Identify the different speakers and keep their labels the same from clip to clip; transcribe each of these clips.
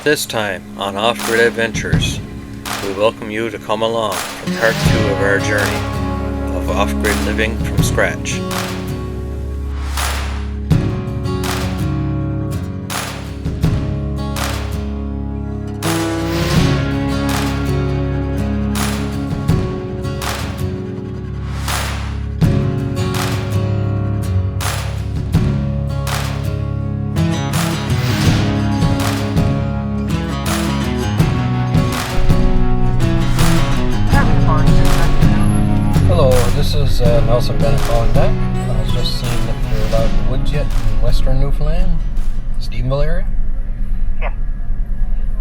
Speaker 1: This time on Off-Grid Adventures, we welcome you to come along for part 2 of our journey of off-grid living from scratch. This is Nelson Bennett calling back. I was just seeing if you're allowed in the woods yet in western Newfoundland, Stephenville area.
Speaker 2: Yeah.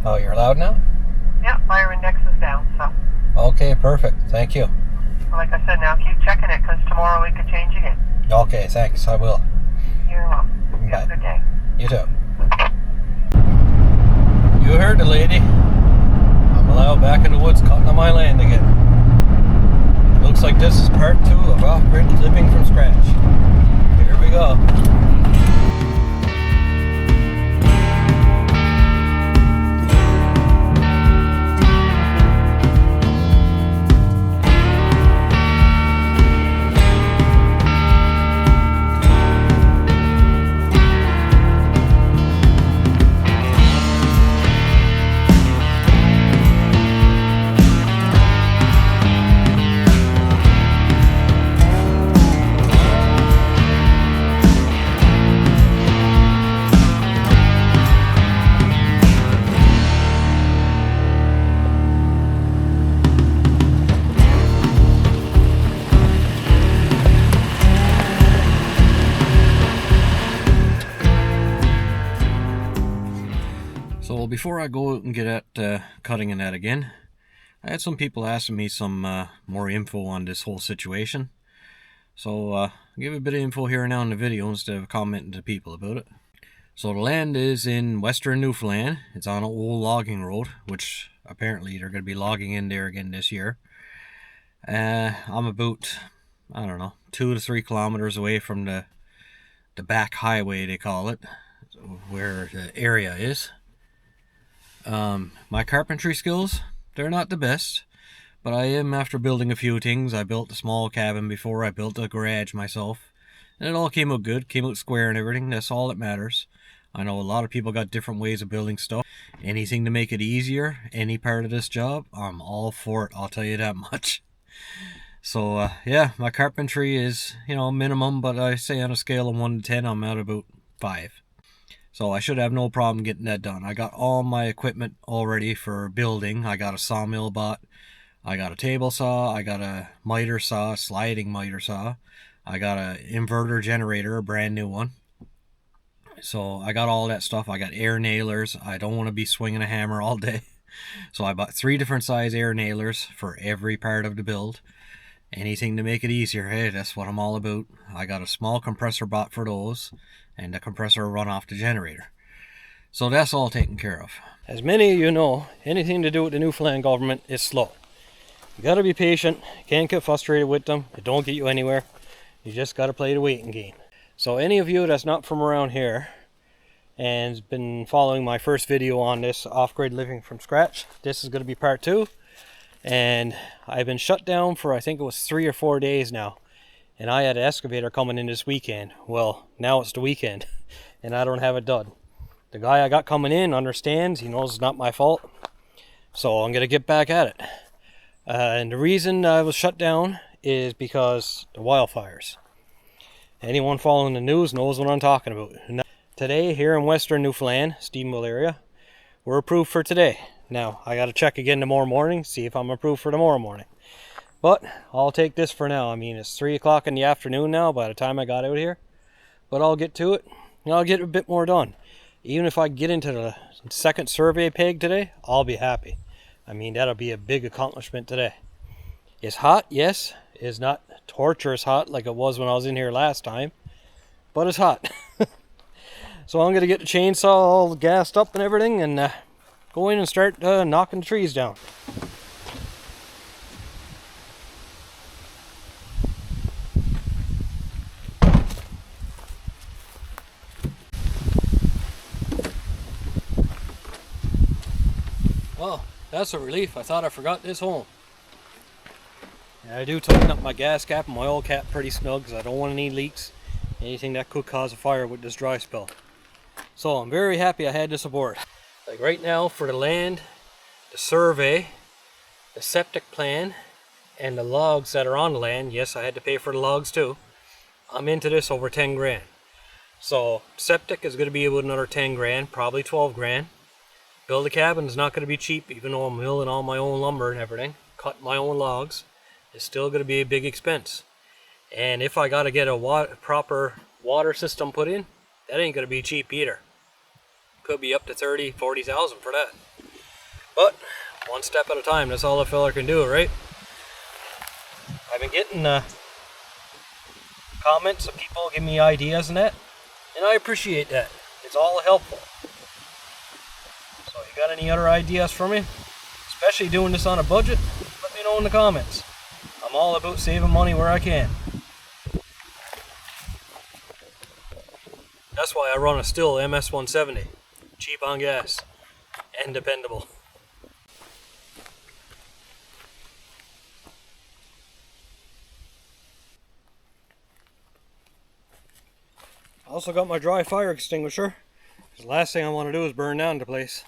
Speaker 1: Oh, you're allowed now?
Speaker 2: Yeah, fire index is down, so.
Speaker 1: Okay, perfect. Thank you.
Speaker 2: Like I said, now keep checking it, because tomorrow we could change again.
Speaker 1: Okay, thanks. I will.
Speaker 2: You're welcome.
Speaker 1: Bye.
Speaker 2: Have a good day.
Speaker 1: You too. You heard the lady. I'm allowed back in the woods cutting on my land again. Looks like this is part 2 of off-grid living from scratch. Here we go. So before I go out and get at cutting and that again, I had some people asking me some more info on this whole situation. So I'll give a bit of info here and now in the video instead of commenting to people about it. So the land is in western Newfoundland. It's on an old logging road, which apparently they're going to be logging in there again this year. I'm about, I don't know, 2 to 3 kilometers away from the back highway, they call it, where the area is. My carpentry skills, they're not the best, but I am after building a few things. I built a small cabin before, I built a garage myself, and it all came out good, came out square and everything. That's all that matters. I know a lot of people got different ways of building stuff. Anything to make it easier, any part of this job, I'm all for it, I'll tell you that much. So yeah, my carpentry is, minimum, but I say on a scale of 1 to 10, I'm at about 5. So I should have no problem getting that done. I got all my equipment all ready for building. I got a sawmill bought. I got a table saw. I got a miter saw, sliding miter saw. I got an inverter generator, a brand new one. So I got all that stuff. I got air nailers. I don't want to be swinging a hammer all day. So I bought 3 different size air nailers for every part of the build. Anything to make it easier, hey, that's what I'm all about. I got a small compressor bought for those, and the compressor run off the generator. So that's all taken care of. As many of you know, anything to do with the Newfoundland government is slow. You gotta be patient, can't get frustrated with them, it don't get you anywhere. You just gotta play the waiting game. So any of you that's not from around here and has been following my first video on this off-grid living from scratch, this is gonna be part 2. And I've been shut down for, I think it was 3 or 4 days now. And I had an excavator coming in this weekend. Well, now it's the weekend, and I don't have it done. The guy I got coming in understands. He knows it's not my fault. So I'm going to get back at it. And the reason I was shut down is because the wildfires. Anyone following the news knows what I'm talking about. Today, here in western Newfoundland, Stephenville area, we're approved for today. Now, I got to check again tomorrow morning, see if I'm approved for tomorrow morning. But I'll take this for now. I mean, it's 3 o'clock in the afternoon now by the time I got out here. But I'll get to it, and I'll get a bit more done. Even if I get into the second survey peg today, I'll be happy. I mean, that'll be a big accomplishment today. It's hot, yes. It's not torturous hot like it was when I was in here last time. But it's hot. So I'm going to get the chainsaw all gassed up and everything, and go in and start knocking the trees down. Oh, that's a relief. I thought I forgot this home. Yeah, I do tighten up my gas cap and my oil cap pretty snug because I don't want any leaks. Anything that could cause a fire with this dry spell. So I'm very happy I had this aboard. Like right now for the land, the survey, the septic plan, and the logs that are on the land, yes, I had to pay for the logs too. I'm into this over 10 grand. So septic is going to be about another 10 grand, probably 12 grand. Build a cabin is not going to be cheap, even though I'm milling all my own lumber and everything. Cut my own logs. It's still going to be a big expense. And if I got to get a proper water system put in, that ain't going to be cheap either. Could be up to 30, 40,000 for that. But one step at a time, that's all a fella can do, right? I've been getting comments of people giving me ideas and that, and I appreciate that. It's all helpful. So you got any other ideas for me? Especially doing this on a budget? Let me know in the comments. I'm all about saving money where I can. That's why I run a Stihl MS-170. Cheap on gas and dependable. I also got my dry fire extinguisher. The last thing I want to do is burn down the place.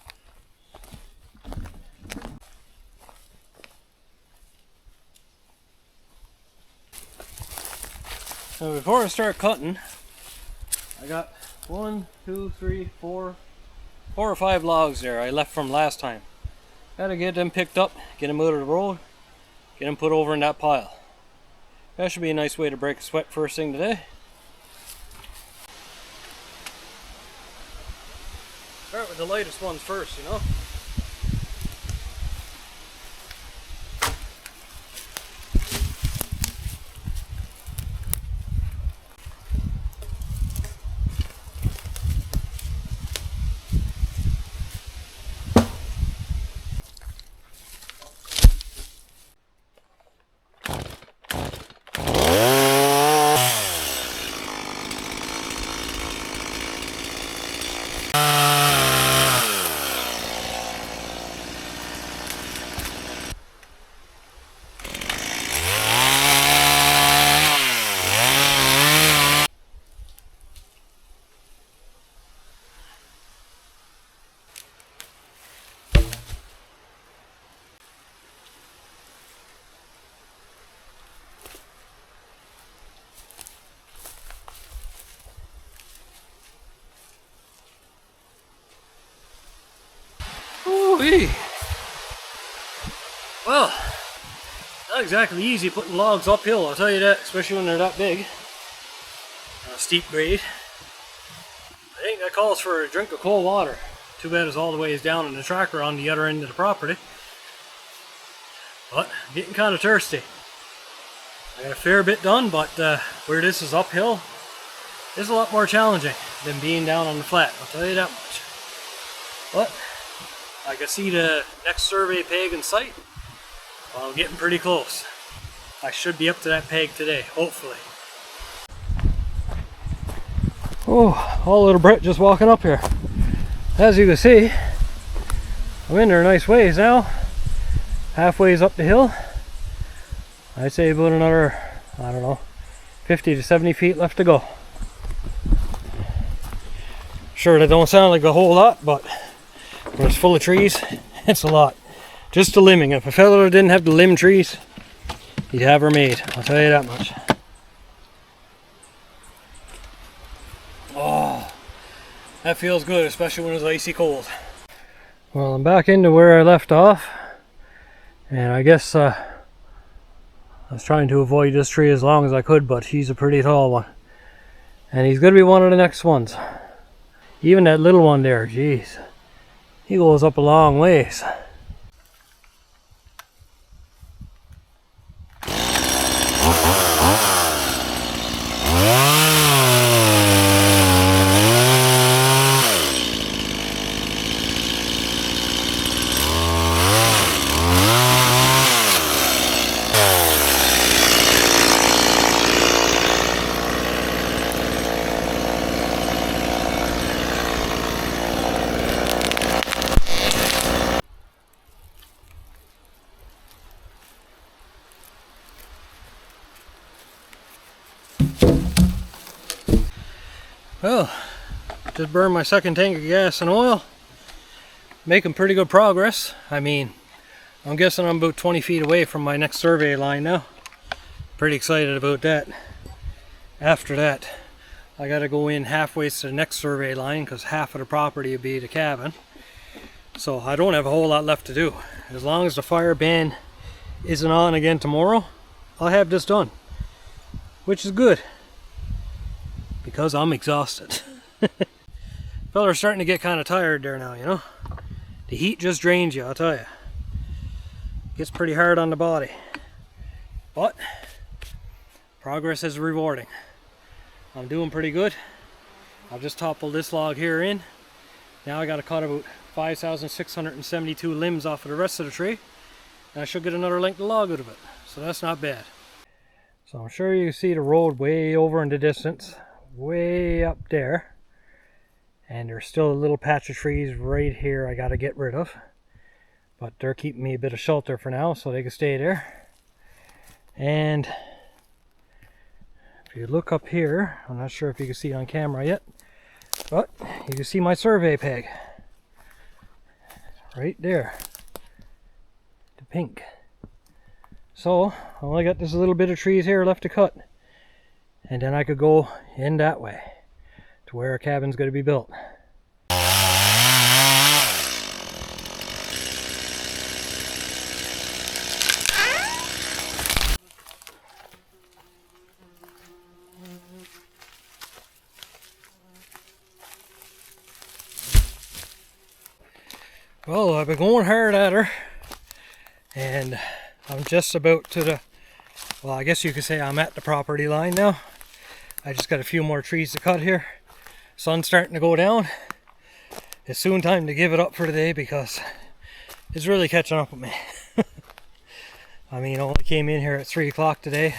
Speaker 1: Now before I start cutting, I got 4 or 5 logs there I left from last time. Gotta get them picked up, get them out of the road, get them put over in that pile. That should be a nice way to break a sweat first thing today. Start with the lightest ones first, you know. Ooh-wee. Well, not exactly easy putting logs uphill, I'll tell you that, especially when they're that big. On a steep grade. I think that calls for a drink of cold water. Too bad it's all the ways down in the tracker on the other end of the property. But I'm getting kind of thirsty. I got a fair bit done, but where this is uphill, it's a lot more challenging than being down on the flat, I'll tell you that much. But I can see the next survey peg in sight. Well, I'm getting pretty close. I should be up to that peg today, hopefully. Oh, all little Brett just walking up here. As you can see, I'm in there a nice ways now. Halfway's up the hill. I'd say about another, I don't know, 50 to 70 feet left to go. Sure, that don't sound like a whole lot, but when it's full of trees, it's a lot. Just the limbing. If a fella didn't have the limb trees, he'd have her made. I'll tell you that much. Oh, that feels good, especially when it's icy cold. Well, I'm back into where I left off, and I guess I was trying to avoid this tree as long as I could, but he's a pretty tall one, and he's going to be one of the next ones. Even that little one there, geez, he goes up a long ways.
Speaker 3: Well, just burned my second tank of gas and oil. Making pretty good progress. I mean, I'm guessing I'm about 20 feet away from my next survey line now. Pretty excited about that. After that, I gotta go in halfway to the next survey line because half of the property will be the cabin. So I don't have a whole lot left to do. As long as the fire ban isn't on again tomorrow, I'll have this done. Which is good, because I'm exhausted. People are starting to get kind of tired there now, you know. The heat just drains you, I'll tell you. Gets pretty hard on the body. But progress is rewarding. I'm doing pretty good. I've just toppled this log here in. Now I got to cut about 5,672 limbs off of the rest of the tree. And I should get another length of log out of it. So that's not bad. So I'm sure you can see the road way over in the distance. Way up there. And there's still a little patch of trees right here I got to get rid of. But they're keeping me a bit of shelter for now, so they can stay there. And if you look up here, I'm not sure if you can see on camera yet, but you can see my survey peg. Right there. The pink. So, I only got this little bit of trees here left to cut. And then I could go in that way to where a cabin's going to be built. Well, I've been going hard at her, and I'm just about to the, well, I guess you could say I'm at the property line now. I just got a few more trees to cut here. Sun's starting to go down. It's soon time to give it up for today because it's really catching up with me. I mean, I only came in here at 3 o'clock today.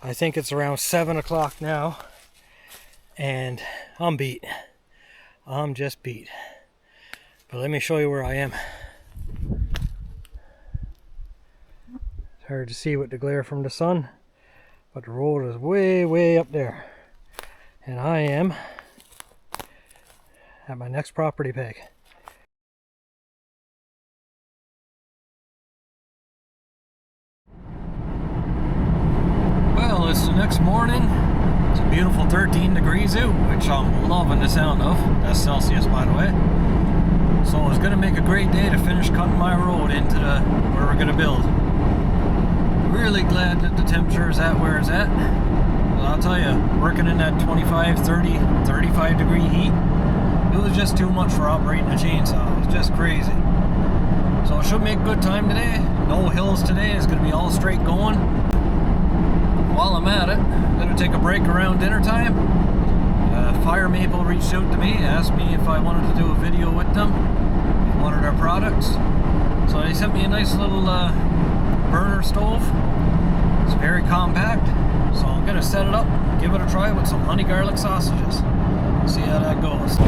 Speaker 3: I think it's around 7 o'clock now, and I'm beat. I'm just beat. But let me show you where I am. It's hard to see with the glare from the sun, but the road is way up there. And I am at my next property peg. Well, it's the next morning. It's a beautiful 13 degrees out, which I'm loving the sound of. That's Celsius, by the way. So it's going to make a great day to finish cutting my road into the where we're going to build. Really glad that the temperature is at where it's at. Well, I'll tell you, working in that 25, 30, 35 degree heat, it was just too much for operating a chainsaw. It was just crazy. So it should make a good time today. No hills today. It's going to be all straight going. While I'm at it, I'm going to take a break around dinner time. Fire Maple reached out to me, asked me if I wanted to do a video with them, one of their products. So they sent me a nice little burner stove. It's very compact, so I'm going to set it up, give it a try with some honey garlic sausages. We'll see how that goes.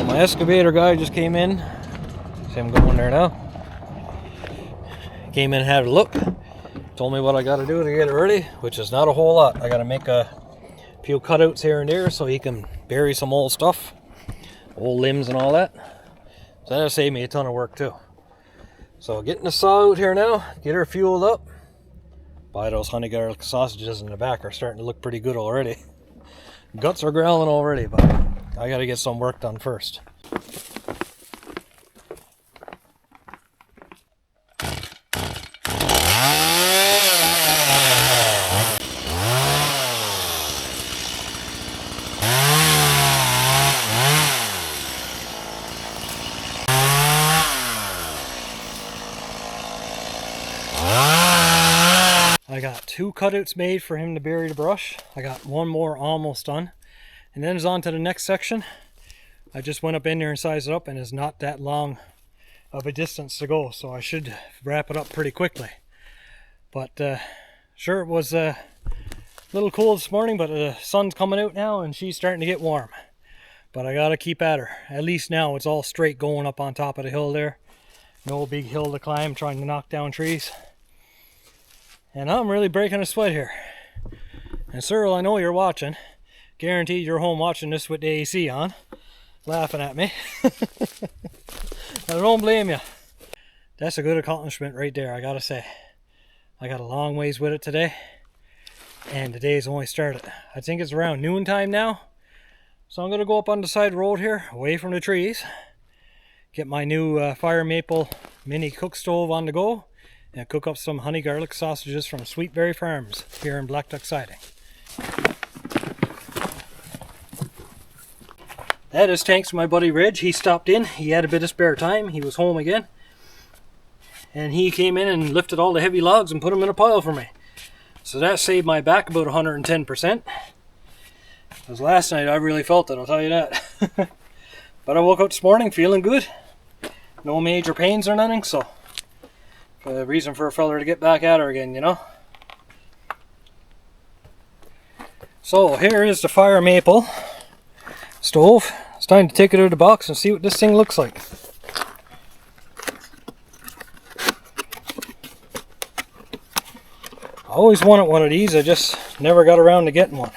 Speaker 3: My excavator guy just came in. See him going there now. Came in and had a look. Told me what I got to do to get it ready, which is not a whole lot. I got to make a few cutouts here and there so he can bury some old stuff, old limbs and all that. So that'll save me a ton of work too. So getting the saw out here now, get her fueled up. Boy, those honey garlic sausages in the back are starting to look pretty good already. Guts are growling already, but I got to get some work done first. I got 2 cutouts made for him to bury the brush. I got one more almost done. And then it's on to the next section. I just went up in there and sized it up, and it's not that long of a distance to go, so I should wrap it up pretty quickly. But sure, it was a little cool this morning, but the sun's coming out now and she's starting to get warm. But I gotta keep at her. At least now it's all straight going up on top of the hill there. No big hill to climb trying to knock down trees. And I'm really breaking a sweat here. And Cyril, I know you're watching. Guaranteed you're home watching this with the AC on, laughing at me. I don't blame you. That's a good accomplishment right there, I gotta say. I got a long ways with it today, and the day's only started. I think it's around noontime now, so I'm gonna go up on the side road here, away from the trees, get my new Fire Maple mini cook stove on the go, and cook up some honey garlic sausages from Sweetberry Farms here in Black Duck Siding. That is thanks to my buddy Reg. He stopped in, he had a bit of spare time, he was home again. And he came in and lifted all the heavy logs and put them in a pile for me. So that saved my back about 110%. Because last night I really felt it, I'll tell you that. But I woke up this morning feeling good. No major pains or nothing, so a reason for a feller to get back at her again, you know. So here is the Fire Maple stove. It's time to take it out of the box and see what this thing looks like. I always wanted one of these, I just never got around to getting one.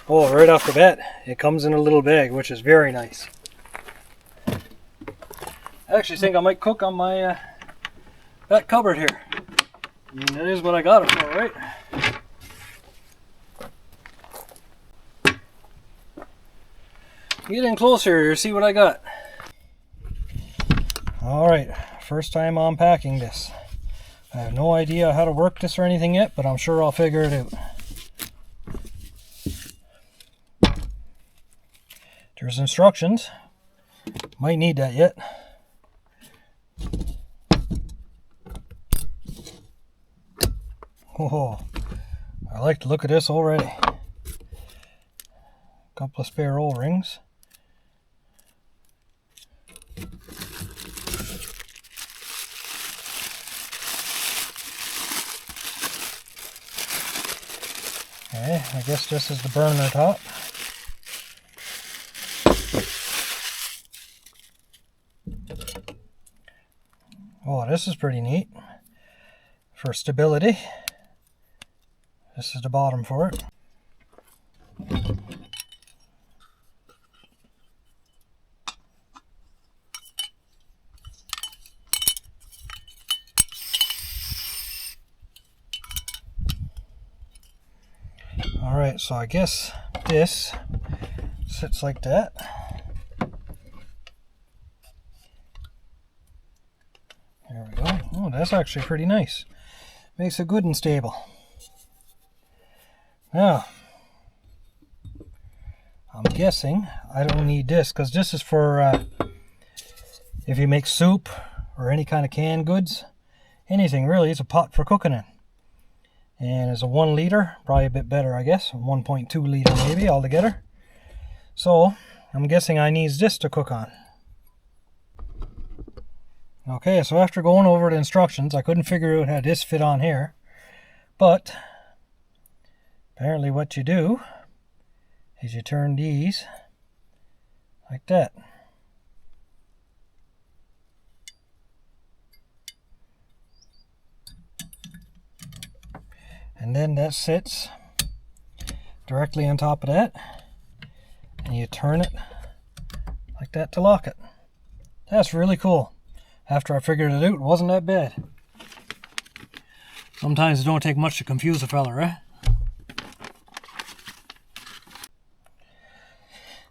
Speaker 3: Oh, right off the bat, it comes in a little bag, which is very nice. I actually think I might cook on my that cupboard here. I mean, that is what I got it for, right? Get in closer here, see what I got. Alright, first time unpacking this. I have no idea how to work this or anything yet, but I'm sure I'll figure it out. There's instructions. Might need that yet. Oh, I like the look of this already. Couple of spare O-rings. Okay, I guess this is the burner top. Oh, this is pretty neat. For stability. This is the bottom for it. Alright, so I guess this sits like that. There we go. Oh, that's actually pretty nice. Makes it good and stable. Now, I'm guessing I don't need this, because this is for if you make soup or any kind of canned goods. Anything really, it's a pot for cooking in. And it's a 1 liter, probably a bit better I guess, 1.2 liter maybe altogether. So I'm guessing I need this to cook on. Okay, so after going over the instructions, I couldn't figure out how this fit on here. But apparently what you do is you turn these like that. And then that sits directly on top of that, and you turn it like that to lock it. That's really cool. After I figured it out, it wasn't that bad. Sometimes it don't take much to confuse a fella, right?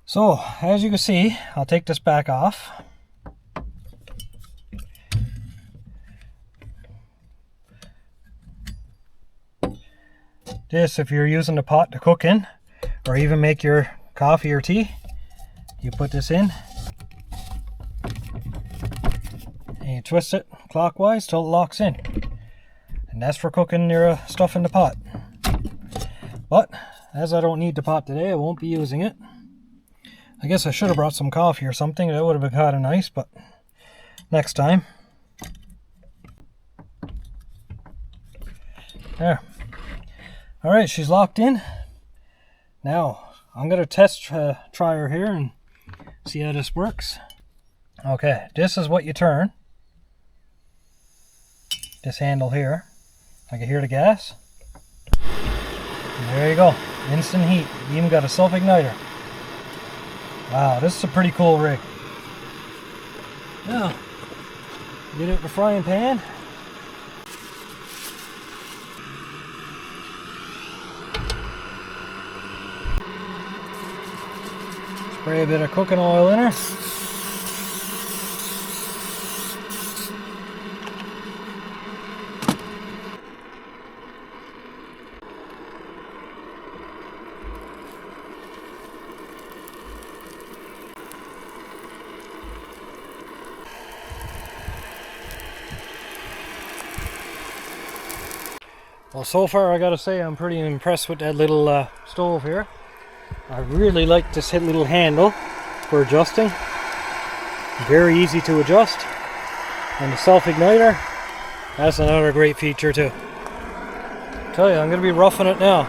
Speaker 3: So, as you can see, I'll take this back off. This, if you're using the pot to cook in, or even make your coffee or tea, you put this in, and you twist it clockwise till it locks in. And that's for cooking your stuff in the pot. But, as I don't need the pot today, I won't be using it. I guess I should have brought some coffee or something, that would have been kind of nice, but next time. There. Alright, she's locked in. Now, I'm going to test try her here and see how this works. Okay, this is what you turn. This handle here. I can hear the gas. And there you go. Instant heat. You even got a self-igniter. Wow, this is a pretty cool rig. Now, get it in the frying pan. Spray a bit of cooking oil in her. Well, so far I gotta say I'm pretty impressed with that little stove here. I really like this little handle for adjusting. Very easy to adjust. And the self-igniter, that's another great feature too. I tell you, I'm gonna be roughing it now.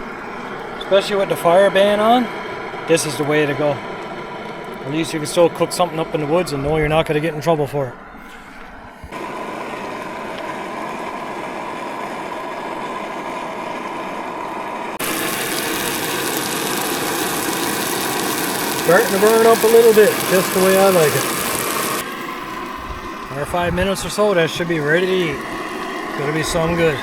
Speaker 3: Especially with the fire ban on, this is the way to go. At least you can still cook something up in the woods and know you're not gonna get in trouble for it. Starting to burn up a little bit, just the way I like it. Another 5 minutes or so, that should be ready to eat. It's gonna be some good.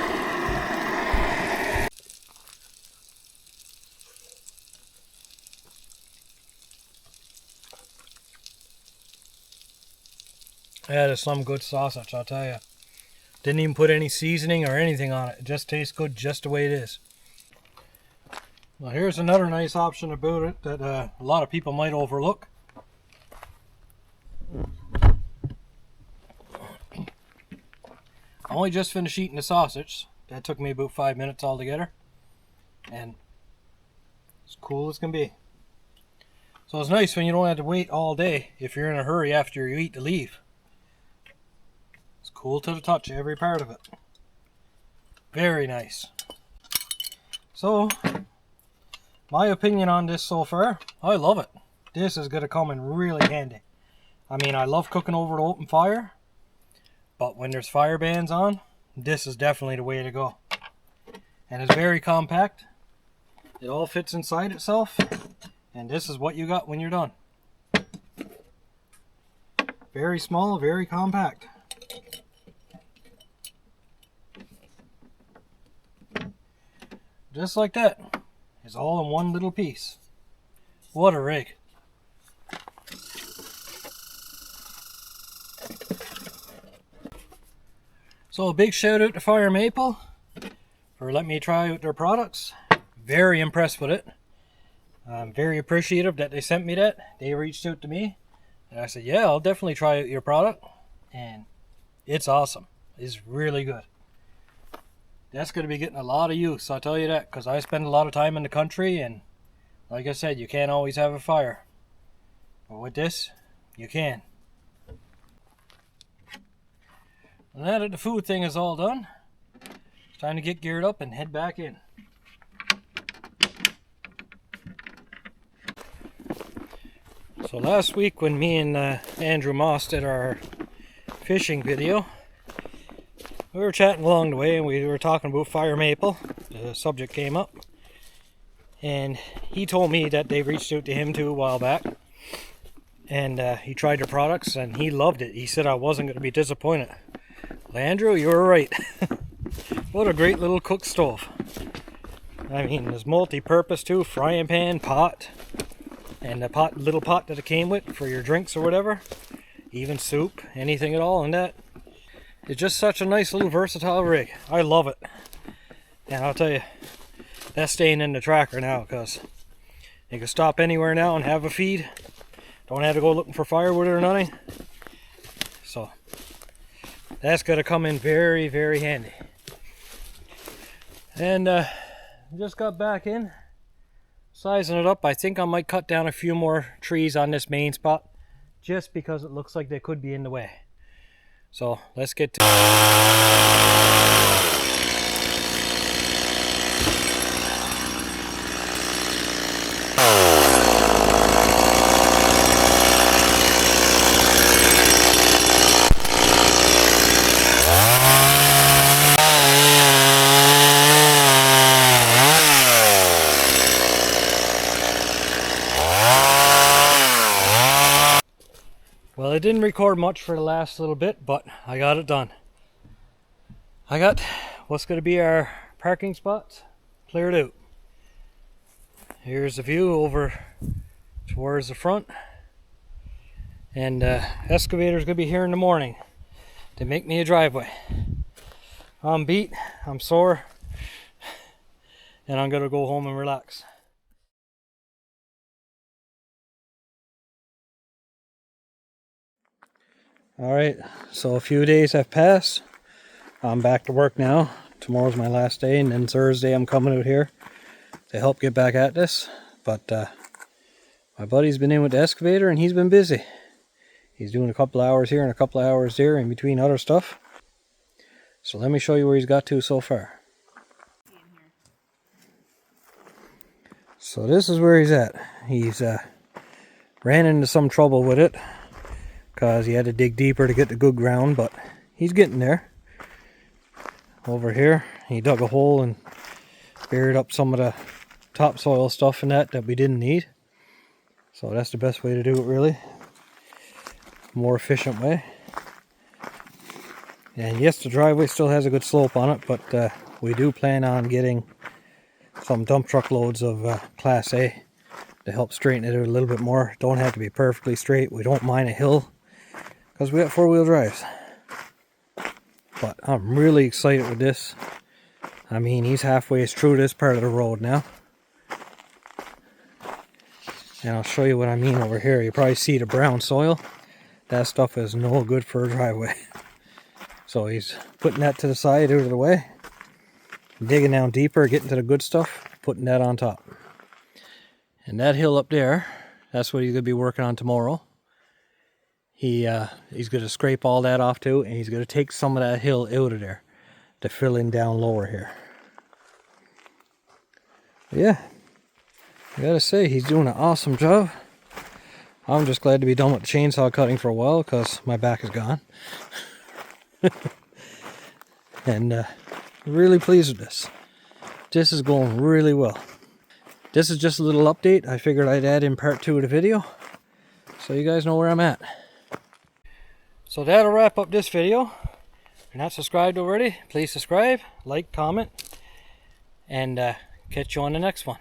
Speaker 3: That is some good sausage, I'll tell you. Didn't even put any seasoning or anything on it. It just tastes good just the way it is. Well, here's another nice option about it that a lot of people might overlook. I only just finished eating the sausage. That took me about 5 minutes altogether. And it's cool as can be. So it's nice when you don't have to wait all day if you're in a hurry after you eat to leave. It's cool to the touch, every part of it. Very nice. So, my opinion on this so far, I love it. This is going to come in really handy. I mean, I love cooking over the open fire, but when there's fire bans on, this is definitely the way to go. And it's very compact. It all fits inside itself, and this is what you got when you're done. Very small, very compact. Just like that. It's all in one little piece. What a rig. So a big shout out to Fire Maple for letting me try out their products. Very impressed with it. I'm very appreciative that they sent me that. They reached out to me and I said, yeah, I'll definitely try out your product. And it's awesome. It's really good. That's going to be getting a lot of use, I'll tell you that, because I spend a lot of time in the country, and like I said, you can't always have a fire. But with this, you can. And now that the food thing is all done, it's time to get geared up and head back in. So last week when me and Andrew Moss did our fishing video, we were chatting along the way and we were talking about Fire Maple. The subject came up. And he told me that they reached out to him too a while back. And he tried their products and he loved it. He said I wasn't going to be disappointed. Well, Andrew, you were right. What a great little cook stove. I mean, there's multi-purpose too. Frying pan, pot. And the little pot that it came with for your drinks or whatever. Even soup, anything at all in that. It's just such a nice little versatile rig. I love it. And I'll tell you, that's staying in the tracker now because you can stop anywhere now and have a feed. Don't have to go looking for firewood or nothing. So that's going to come in very, very handy. And just got back in, sizing it up. I think I might cut down a few more trees on this main spot just because it looks like they could be in the way. So let's get to Well, I didn't record much for the last little bit, but I got it done. I got what's going to be our parking spots cleared out. Here's the view over towards the front. And excavator's going to be here in the morning to make me a driveway. I'm beat, I'm sore, and I'm going to go home and relax. Alright, so a few days have passed. I'm back to work now. Tomorrow's my last day, and then Thursday I'm coming out here to help get back at this. But my buddy's been in with the excavator and he's been busy. He's doing a couple hours here and a couple hours there in between other stuff. So let me show you where he's got to so far. So this is where he's at. He's ran into some trouble with it, because he had to dig deeper to get the good ground, but he's getting there. Over here, he dug a hole and buried up some of the topsoil stuff in that we didn't need. So that's the best way to do it, really. More efficient way. And yes, the driveway still has a good slope on it, but we do plan on getting some dump truck loads of Class A to help straighten it out a little bit more. Don't have to be perfectly straight. We don't mind a hill, because we got four-wheel drives. But I'm really excited with this. I mean, he's halfway through this part of the road now. And I'll show you what I mean over here. You probably see the brown soil. That stuff is no good for a driveway. So he's putting that to the side, out of the way. Digging down deeper, getting to the good stuff, putting that on top. And that hill up there, that's what he's going to be working on tomorrow. He's going to scrape all that off too, and he's going to take some of that hill out of there to fill in down lower here. Yeah, I gotta say, he's doing an awesome job. I'm just glad to be done with the chainsaw cutting for a while, because my back is gone. And really pleased with this. This is going really well. This is just a little update I figured I'd add in part 2 of the video, so you guys know where I'm at. So that'll wrap up this video. If you're not subscribed already, please subscribe, like, comment, and catch you on the next one.